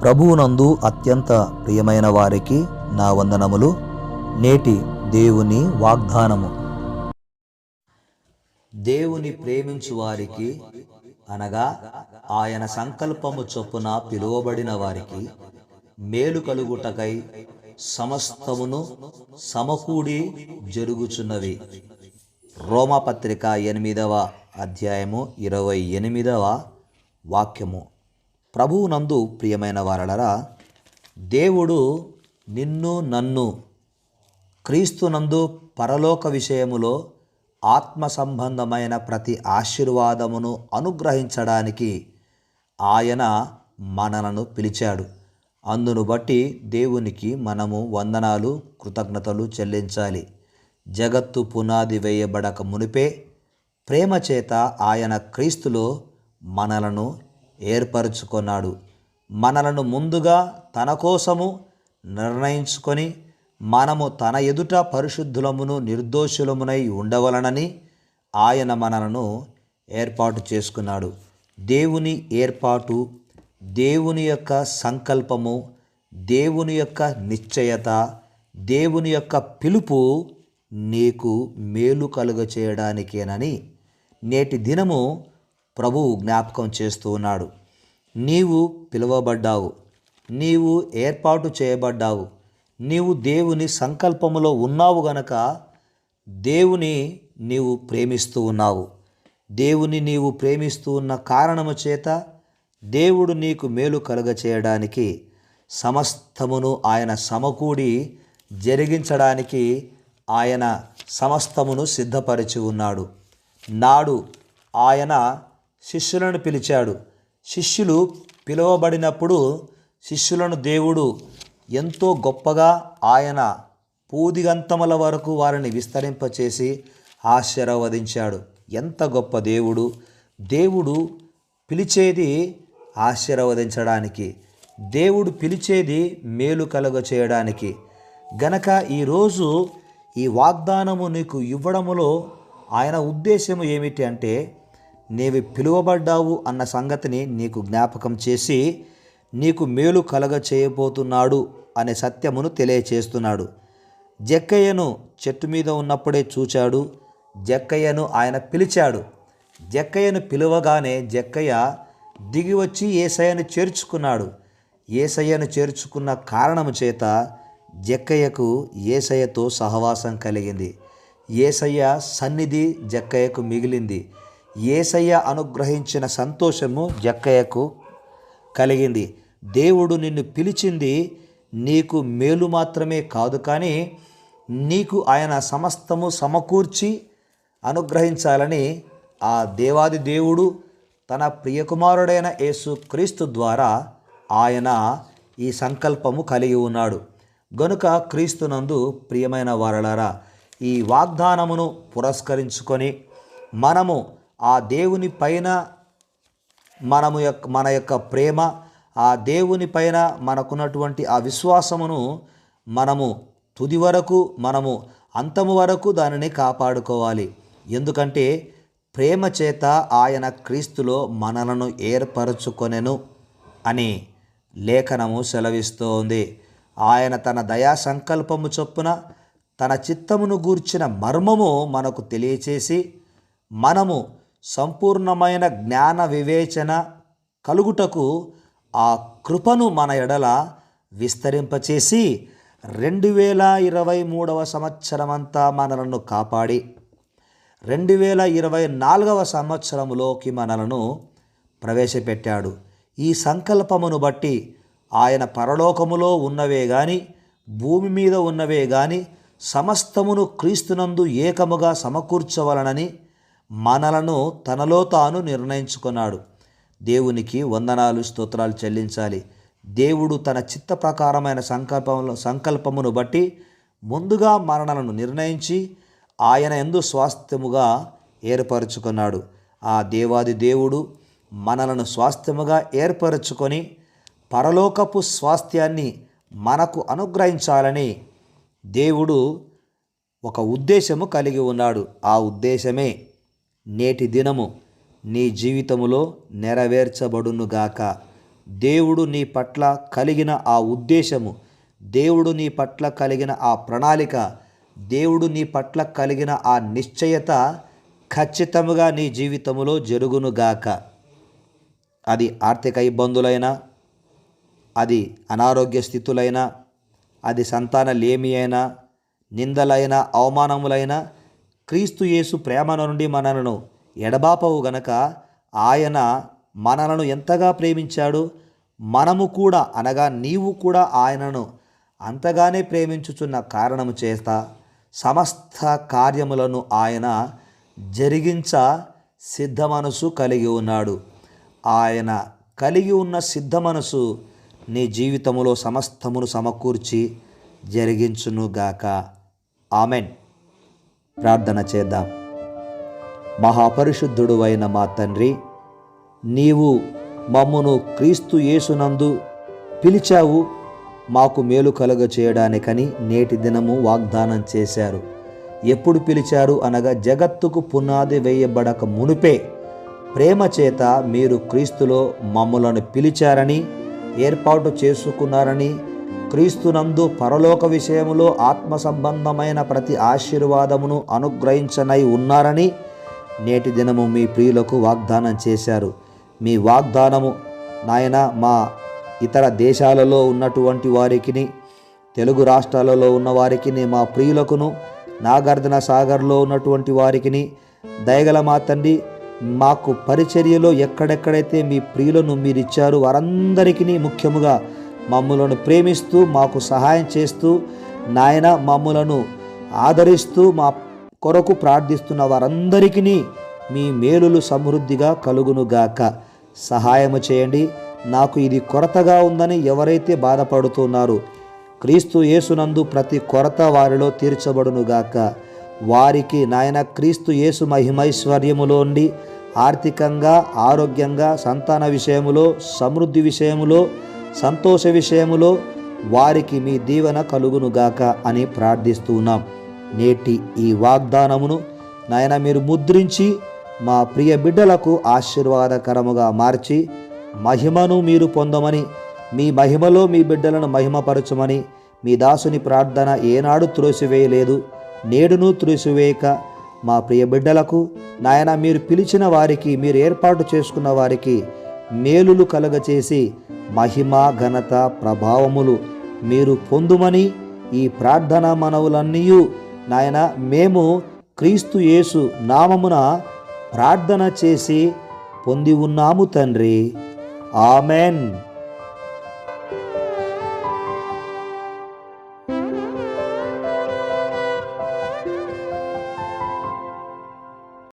ప్రభువునందు అత్యంత ప్రియమైన వారికి నా వందనములు. నేటి దేవుని వాగ్దానము. దేవుని ప్రేమించు వారికి అనగా ఆయన సంకల్పము చొప్పున పిలువబడిన వారికి మేలు కలుగుటకై సమస్తమును సమకూడి జరుగుచున్నవి. రోమాపత్రిక 8వ అధ్యాయము 28వ వాక్యము. ప్రభువునందు ప్రియమైన వారలరా, దేవుడు నిన్ను నన్ను క్రీస్తునందు పరలోక విషయములో ఆత్మ సంబంధమైన ప్రతి ఆశీర్వాదమును అనుగ్రహించడానికి ఆయన మనలను పిలిచాడు. అందును బట్టి దేవునికి మనము వందనాలు, కృతజ్ఞతలు చెల్లించాలి. జగత్తు పునాది వేయబడక మునిపే ప్రేమ చేత ఆయన క్రీస్తులో మనలను ఏర్పరచుకున్నాడు. మనలను ముందుగా తన కోసము నిర్ణయించుకొని మనము తన ఎదుట పరిశుద్ధులమును నిర్దోషులమునై ఉండవలనని ఆయన మనలను ఏర్పాటు చేసుకున్నాడు. దేవుని ఏర్పాటు, దేవుని యొక్క సంకల్పము, దేవుని యొక్క నిశ్చయత, దేవుని యొక్క పిలుపు నీకు మేలు కలుగ చేయడానికేనని నేటి దినము ప్రభువు జ్ఞాపకం చేస్తూ ఉన్నాడు. నీవు పిలువబడ్డావు, నీవు ఏర్పాటు చేయబడ్డావు, నీవు దేవుని సంకల్పములో ఉన్నావు గనక దేవుని నీవు ప్రేమిస్తూ ఉన్నావు. దేవుని నీవు ప్రేమిస్తూ ఉన్న కారణము చేత దేవుడు నీకు మేలు కలుగ చేయడానికి సమస్తమును ఆయన సమకూడి జరిగించడానికి ఆయన సమస్తమును సిద్ధపరిచి ఉన్నాడు. నాడు ఆయన శిష్యులను పిలిచాడు. శిష్యులు పిలువబడినప్పుడు శిష్యులను దేవుడు ఎంతో గొప్పగా ఆయన పూదిగంతముల వరకు వారిని విస్తరింపచేసి ఆశీర్వదించాడు. ఎంత గొప్ప దేవుడు! దేవుడు పిలిచేది ఆశీర్వదించడానికి, దేవుడు పిలిచేది మేలు కలుగ చేయడానికి. గనక ఈరోజు ఈ వాగ్దానము నీకు ఇవ్వడములో ఆయన ఉద్దేశము ఏమిటి అంటే, నీవు పిలువబడ్డావు అన్న సంగతిని నీకు జ్ఞాపకం చేసి నీకు మేలు కలగ చేయబోతున్నాడు అనే సత్యమును తెలియచేస్తున్నాడు. జక్కయ్యను చెట్టు మీద ఉన్నప్పుడే చూచాడు. జక్కయ్యను ఆయన పిలిచాడు. జక్కయ్యను పిలువగానే జక్కయ్య దిగి వచ్చి యేసయ్యను చేర్చుకున్నాడు. యేసయ్యను చేర్చుకున్న కారణము చేత జక్కయ్యకు యేసయ్యతో సహవాసం కలిగింది. యేసయ్య సన్నిధి జక్కయ్యకు మిగిలింది. యేసయ్య అనుగ్రహించిన సంతోషము జక్కయ్యకు కలిగింది. దేవుడు నిన్ను పిలిచింది నీకు మేలు మాత్రమే కాదు, కానీ నీకు ఆయన సమస్తము సమకూర్చి అనుగ్రహించాలని ఆ దేవాది దేవుడు తన ప్రియకుమారుడైన యేసు క్రీస్తు ద్వారా ఆయన ఈ సంకల్పము కలిగి ఉన్నాడు. గనుక క్రీస్తునందు ప్రియమైన వారలారా, ఈ వాగ్దానమును పురస్కరించుకొని మనము ఆ దేవుని పైన మన యొక్క ప్రేమ, ఆ దేవుని పైన మనకున్నటువంటి ఆ విశ్వాసమును మనము తుది వరకు, మనము అంతము వరకు దానిని కాపాడుకోవాలి. ఎందుకంటే ప్రేమ చేత ఆయన క్రీస్తులో మనలను ఏర్పరచుకొనెను అని లేఖనము సెలవిస్తోంది. ఆయన తన దయా సంకల్పము చొప్పున తన చిత్తమును గూర్చిన మర్మము మనకు తెలియచేసి మనము సంపూర్ణమైన జ్ఞాన వివేచన కలుగుటకు ఆ కృపను మన ఎడల విస్తరింపచేసి 2023వ సంవత్సరమంతా మనలను కాపాడి 2024వ సంవత్సరములోకి మనలను ప్రవేశపెట్టాడు. ఈ సంకల్పమును బట్టి ఆయన పరలోకములో ఉన్నవే గాని, భూమి మీద ఉన్నవే గాని సమస్తమును క్రీస్తునందు ఏకముగా సమకూర్చవలనని మనలను తనలో తాను నిర్ణయించుకున్నాడు. దేవునికి వందనాలు, స్తోత్రాలు చెల్లించాలి. దేవుడు తన చిత్త ప్రకారమైన సంకల్పమును బట్టి ముందుగా మనలను నిర్ణయించి ఆయన యందు స్వాస్థ్యముగా ఏర్పరచుకున్నాడు. ఆ దేవాది దేవుడు మనలను స్వాస్థ్యముగా ఏర్పరచుకొని పరలోకపు స్వాస్థ్యాన్ని మనకు అనుగ్రహించాలని దేవుడు ఒక ఉద్దేశము కలిగి ఉన్నాడు. ఆ ఉద్దేశమే నేటి దినము నీ జీవితములో నెరవేర్చబడునుగాక. దేవుడు నీ పట్ల కలిగిన ఆ ఉద్దేశము, దేవుడు నీ పట్ల కలిగిన ఆ ప్రణాళిక, దేవుడు నీ పట్ల కలిగిన ఆ నిశ్చయత ఖచ్చితంగా నీ జీవితంలో జరుగునుగాక. అది ఆర్థిక ఇబ్బందులైనా, అది అనారోగ్య స్థితులైనా, అది సంతాన లేమి అయినా, నిందలైన అవమానములైన, క్రీస్తు యేసు ప్రేమ నుండి మనలను ఎడబాపవు గనక ఆయన మనలను ఎంతగా ప్రేమించాడు, మనము కూడా అనగా నీవు కూడా ఆయనను అంతగానే ప్రేమించుచున్న కారణము చేత సమస్త కార్యములను ఆయన జరిగించ సిద్ధ మనసు కలిగి ఉన్నాడు. ఆయన కలిగి ఉన్న సిద్ధ మనసు నీ జీవితములో సమస్తమును సమకూర్చి జరిగించునుగాక. ఆమెన్. ప్రార్థన చేద్దాం. మహాపరిశుద్ధుడు అయిన మా తండ్రి, నీవు మమ్మును క్రీస్తు యేసునందు పిలిచావు, మాకు మేలు కలుగ చేయడానికని నేటి దినము వాగ్దానం చేశారు. ఎప్పుడు పిలిచారు అనగా జగత్తుకు పునాది వేయబడక మునుపే ప్రేమ చేత మీరు క్రీస్తులో మమ్ములను పిలిచారని, ఏర్పాటు చేసుకున్నారని, క్రీస్తునందు పరలోక విషయములో ఆత్మ సంబంధమైన ప్రతి ఆశీర్వాదమును అనుగ్రహించనై ఉన్నారని నేటి దినము మీ ప్రియులకు వాగ్దానం చేశారు. మీ వాగ్దానము నాయన మా ఇతర దేశాలలో ఉన్నటువంటి వారికి, తెలుగు రాష్ట్రాలలో ఉన్న వారికి, మా ప్రియులకును, నాగార్జున సాగర్లో ఉన్నటువంటి వారికి, దయగల మా తండ్రి, మాకు పరిచర్యలో ఎక్కడెక్కడైతే మీ ప్రియులను మీరు ఇచ్చారు వారందరికీ, ముఖ్యముగా మమ్ములను ప్రేమిస్తూ మాకు సహాయం చేస్తూ నాయన మమ్ములను ఆదరిస్తూ మా కొరకు ప్రార్థిస్తున్న వారందరికీ మీ మేలులు సమృద్ధిగా కలుగునుగాక. సహాయము చేయండి. నాకు ఇది కొరతగా ఉందని ఎవరైతే బాధపడుతున్నారో క్రీస్తు యేసునందు ప్రతి కొరత వారిలో తీర్చబడునుగాక. వారికి నాయన క్రీస్తు యేసు మహిమైశ్వర్యములో ఉండి ఆర్థికంగా, ఆరోగ్యంగా, సంతాన విషయములో, సమృద్ధి విషయములో, సంతోష విషయములో వారికి మీ దీవెన కలుగునుగాక అని ప్రార్థిస్తున్నాం. నేటి ఈ వాగ్దానమును నాయన మీరు ముద్రించి మా ప్రియ బిడ్డలకు ఆశీర్వాదకరముగా మార్చి మహిమను మీరు పొందమని, మీ మహిమలో మీ బిడ్డలను మహిమపరచమని మీ దాసుని ప్రార్థన ఏనాడు త్రోసివేయలేదు, నేడును త్రోసివేయక మా ప్రియ బిడ్డలకు నాయన మీరు పిలిచిన వారికి, మీరు ఏర్పాటు చేసుకున్న వారికి మేలులు కలగచేసి మహిమ, ఘనత, ప్రభావములు మీరు పొందుమని ఈ ప్రార్థన మనవులన్నీ నాయన మేము క్రీస్తు యేసు నామమున ప్రార్థన చేసి పొంది ఉన్నాము తండ్రి. ఆమెన్.